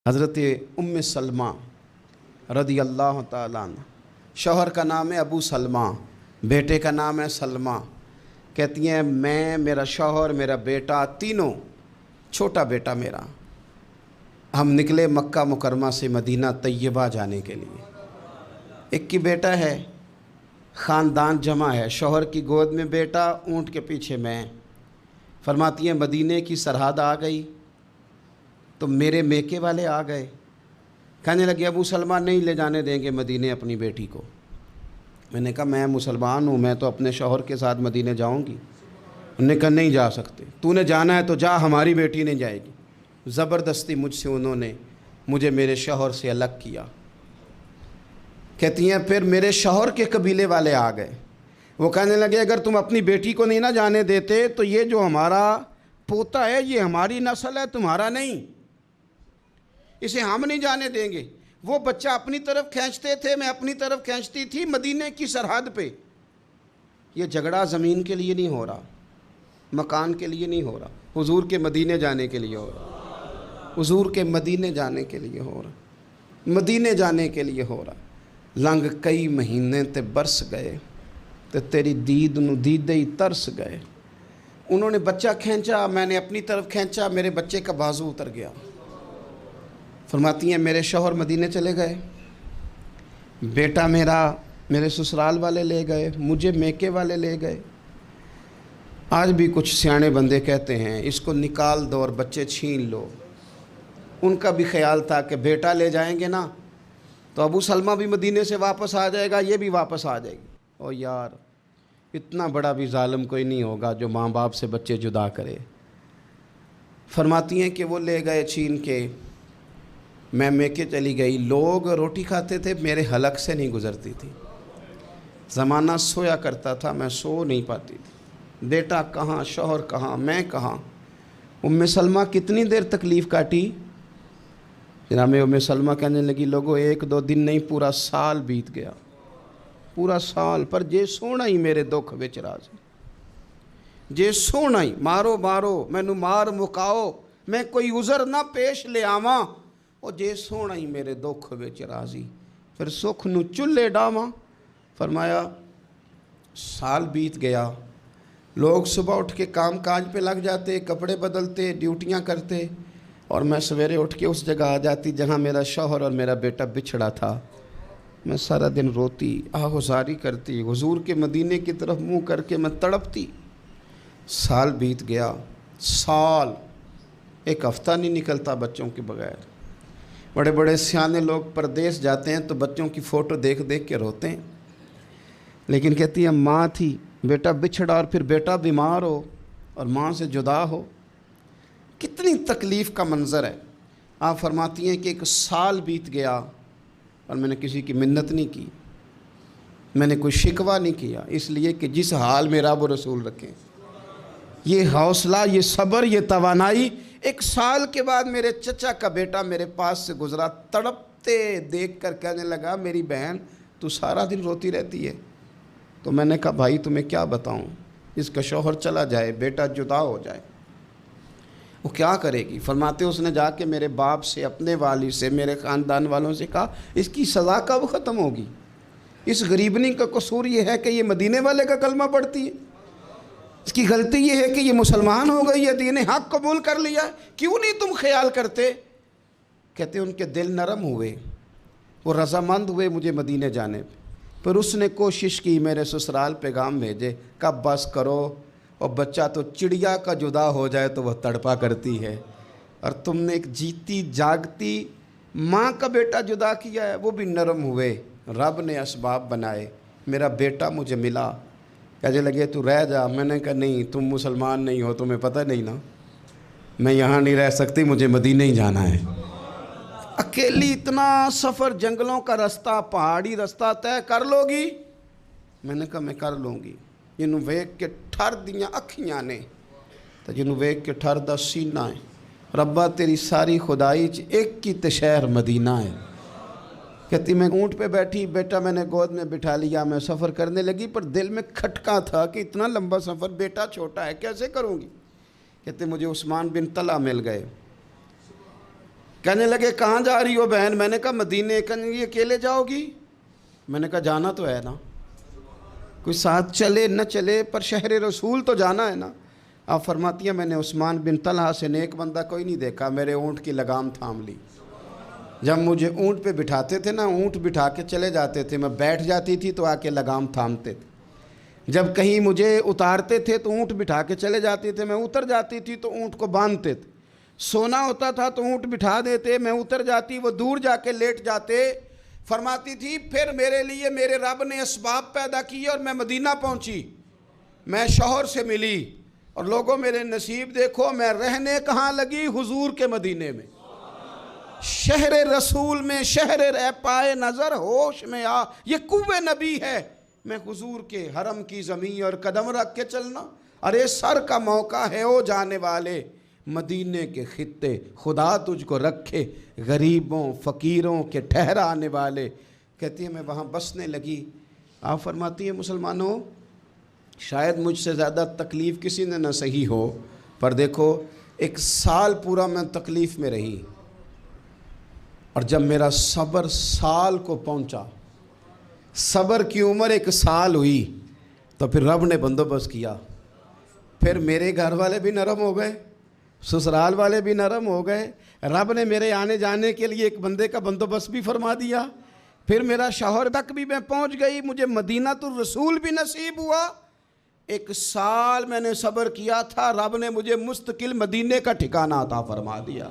حضرت ام سلمہ رضی اللہ تعالیٰ عنہ، شوہر کا نام ہے ابو سلمہ، بیٹے کا نام ہے سلمہ۔ کہتی ہیں میں، میرا شوہر، میرا بیٹا، تینوں، چھوٹا بیٹا میرا، ہم نکلے مکہ مکرمہ سے مدینہ طیبہ جانے کے لیے۔ ایک کی بیٹا ہے، خاندان جمع ہے، شوہر کی گود میں بیٹا، اونٹ کے پیچھے میں۔ فرماتی ہیں مدینے کی سرحد آ گئی تو میرے میکے والے آ گئے، کہنے لگے ابو سلمہ نہیں لے جانے دیں گے مدینے اپنی بیٹی کو۔ میں نے کہا میں مسلمان ہوں، میں تو اپنے شوہر کے ساتھ مدینے جاؤں گی۔ انہوں نے کہا نہیں جا سکتے، تو نے جانا ہے تو جا، ہماری بیٹی نہیں جائے گی۔ زبردستی مجھ سے انہوں نے مجھے میرے شوہر سے الگ کیا۔ کہتی ہیں پھر میرے شوہر کے قبیلے والے آ گئے، وہ کہنے لگے اگر تم اپنی بیٹی کو نہیں نہ جانے دیتے تو یہ جو ہمارا پوتا ہے یہ ہماری نسل ہے، تمہارا نہیں، اسے ہم نہیں جانے دیں گے۔ وہ بچہ اپنی طرف کھینچتے تھے، میں اپنی طرف کھینچتی تھی، مدینے کی سرحد پہ۔ یہ جھگڑا زمین کے لیے نہیں ہو رہا، مکان کے لیے نہیں ہو رہا، حضور کے مدینے جانے کے لیے ہو رہا، حضور کے مدینے جانے کے لیے ہو رہا، مدینے جانے کے لیے ہو رہا۔ لنگ کئی مہینے تے برس گئے تے تیری دید نو دیدے ہی ترس گئے۔ انہوں نے بچہ کھینچا، میں نے اپنی طرف کھینچا، میرے بچے کا بازو اتر گیا۔ فرماتی ہیں میرے شوہر مدینے چلے گئے، بیٹا میرا میرے سسرال والے لے گئے، مجھے میکے والے لے گئے۔ آج بھی کچھ سیانے بندے کہتے ہیں اس کو نکال دو اور بچے چھین لو۔ ان کا بھی خیال تھا کہ بیٹا لے جائیں گے نا تو ابو سلمہ بھی مدینے سے واپس آ جائے گا، یہ بھی واپس آ جائے گی۔ او یار، اتنا بڑا بھی ظالم کوئی نہیں ہوگا جو ماں باپ سے بچے جدا کرے۔ فرماتی ہیں کہ وہ لے گئے چھین کے، میں میکے چلی گئی۔ لوگ روٹی کھاتے تھے، میرے حلق سے نہیں گزرتی تھی۔ زمانہ سویا کرتا تھا، میں سو نہیں پاتی تھی۔ بیٹا کہاں، شوہر کہاں، میں کہاں۔ ام سلمہ کتنی دیر تکلیف کاٹی؟ جناب ام سلمہ کہنے لگی لوگوں ایک دو دن نہیں، پورا سال بیت گیا، پورا سال، پر جے سونا ہی میرے دکھ وچ راضی، جے سونا ہی مارو مارو مینوں مار مکاؤ، میں کوئی عذر نہ پیش لے آواں، او جے سونا ہی میرے دکھ وچ راضی، پھر سکھ نو چلے ڈاواں۔ فرمایا سال بیت گیا، لوگ صبح اٹھ کے کام کاج پہ لگ جاتے، کپڑے بدلتے، ڈیوٹیاں کرتے، اور میں سویرے اٹھ کے اس جگہ آ جاتی جہاں میرا شوہر اور میرا بیٹا بچھڑا تھا۔ میں سارا دن روتی، آہوزاری کرتی، حضور کے مدینے کی طرف منہ کر کے میں تڑپتی۔ سال بیت گیا، سال، ایک ہفتہ نہیں نکلتا بچوں کے بغیر۔ بڑے بڑے سیانے لوگ پردیس جاتے ہیں تو بچوں کی فوٹو دیکھ دیکھ کے روتے ہیں، لیکن کہتی ہیں ماں تھی، بیٹا بچھڑا اور پھر بیٹا بیمار ہو اور ماں سے جدا ہو، کتنی تکلیف کا منظر ہے۔ آپ فرماتی ہیں کہ ایک سال بیت گیا اور میں نے کسی کی منت نہیں کی، میں نے کوئی شکوہ نہیں کیا، اس لیے کہ جس حال میں رب و رسول رکھیں۔ یہ حوصلہ، یہ صبر، یہ توانائی۔ ایک سال کے بعد میرے چچا کا بیٹا میرے پاس سے گزرا، تڑپتے دیکھ کر کہنے لگا میری بہن تو سارا دن روتی رہتی ہے۔ تو میں نے کہا بھائی تمہیں کیا بتاؤں، اس کا شوہر چلا جائے، بیٹا جدا ہو جائے، وہ کیا کرے گی؟ فرماتے اس نے جا کے میرے باپ سے، اپنے والد سے، میرے خاندان والوں سے کہا اس کی سزا کب ختم ہوگی؟ اس غریبنی کا قصور یہ ہے کہ یہ مدینے والے کا کلمہ پڑھتی ہے، اس کی غلطی یہ ہے کہ یہ مسلمان ہو گئی ہے، دین حق قبول کر لیا ہے، کیوں نہیں تم خیال کرتے؟ کہتے ان کے دل نرم ہوئے، وہ رضامند ہوئے مجھے مدینے جانے پہ۔ پھر اس نے کوشش کی میرے سسرال پیغام بھیجے، کب بس کرو، اور بچہ تو چڑیا کا جدا ہو جائے تو وہ تڑپا کرتی ہے، اور تم نے ایک جیتی جاگتی ماں کا بیٹا جدا کیا ہے۔ وہ بھی نرم ہوئے، رب نے اسباب بنائے، میرا بیٹا مجھے ملا۔ کہنے لگے تو رہ جا، میں نے کہا نہیں، تم مسلمان نہیں ہو، تمہیں پتہ نہیں نا، میں یہاں نہیں رہ سکتی، مجھے مدینے ہی جانا ہے۔ اکیلی اتنا سفر، جنگلوں کا رستہ، پہاڑی رستہ طے کر لو گی؟ میں نے کہا میں کر لوں گی۔ جنوں ویکھ کے ٹھر دیاں اکھیاں نے تے جنوں ویکھ کے ٹھر دا سینہ ہے، ربا تیری ساری خدائی چ ایک کی تے شہر مدینہ ہے۔ کہتی میں اونٹ پہ بیٹھی، بیٹا میں نے گود میں بٹھا لیا، میں سفر کرنے لگی، پر دل میں کھٹکا تھا کہ اتنا لمبا سفر، بیٹا چھوٹا ہے، کیسے کروں گی؟ کہتے مجھے عثمان بن طلحہ مل گئے، کہنے لگے کہاں جا رہی ہو بہن؟ میں نے کہا مدینے۔ کہنے لگی اکیلے جاؤ گی؟ میں نے کہا جانا تو ہے نا، کوئی ساتھ چلے نہ چلے پر شہر رسول تو جانا ہے نا۔ آپ فرماتی ہیں میں نے عثمان بن طلحہ سے نیک بندہ کوئی نہیں دیکھا، میرے اونٹ کی لگام تھام لی۔ جب مجھے اونٹ پہ بٹھاتے تھے نا، اونٹ بٹھا کے چلے جاتے تھے، میں بیٹھ جاتی تھی تو آ کے لگام تھامتے تھے۔ جب کہیں مجھے اتارتے تھے تو اونٹ بٹھا کے چلے جاتے تھے، میں اتر جاتی تھی تو اونٹ کو باندھتے تھے۔ سونا ہوتا تھا تو اونٹ بٹھا دیتے، میں اتر جاتی، وہ دور جا کے لیٹ جاتے۔ فرماتی تھی پھر میرے لیے میرے رب نے اسباب پیدا کیے اور میں مدینہ پہنچی، میں شوہر سے ملی، اور لوگوں میرے نصیب دیکھو، میں رہنے کہاں لگی؟ حضور کے مدینے میں، شہر رسول میں، شہر رہ پائے نظر ہوش میں آ، یہ کوہ نبی ہے۔ میں حضور کے حرم کی زمین اور قدم رکھ کے چلنا، ارے سر کا موقع ہے او جانے والے، مدینے کے خطے خدا تجھ کو رکھے، غریبوں فقیروں کے ٹھہرانے والے۔ کہتی ہے میں وہاں بسنے لگی۔ آپ فرماتی ہیں مسلمانوں شاید مجھ سے زیادہ تکلیف کسی نے نہ سہی ہو، پر دیکھو 1 سال پورا میں تکلیف میں رہی، اور جب میرا صبر سال کو پہنچا، صبر کی عمر 1 سال ہوئی، تو پھر رب نے بندوبست کیا۔ پھر میرے گھر والے بھی نرم ہو گئے، سسرال والے بھی نرم ہو گئے، رب نے میرے آنے جانے کے لیے ایک بندے کا بندوبست بھی فرما دیا۔ پھر میرا شوہر تک بھی میں پہنچ گئی، مجھے مدینہ الرسول بھی نصیب ہوا۔ 1 سال میں نے صبر کیا تھا، رب نے مجھے مستقل مدینے کا ٹھکانہ عطا فرما دیا۔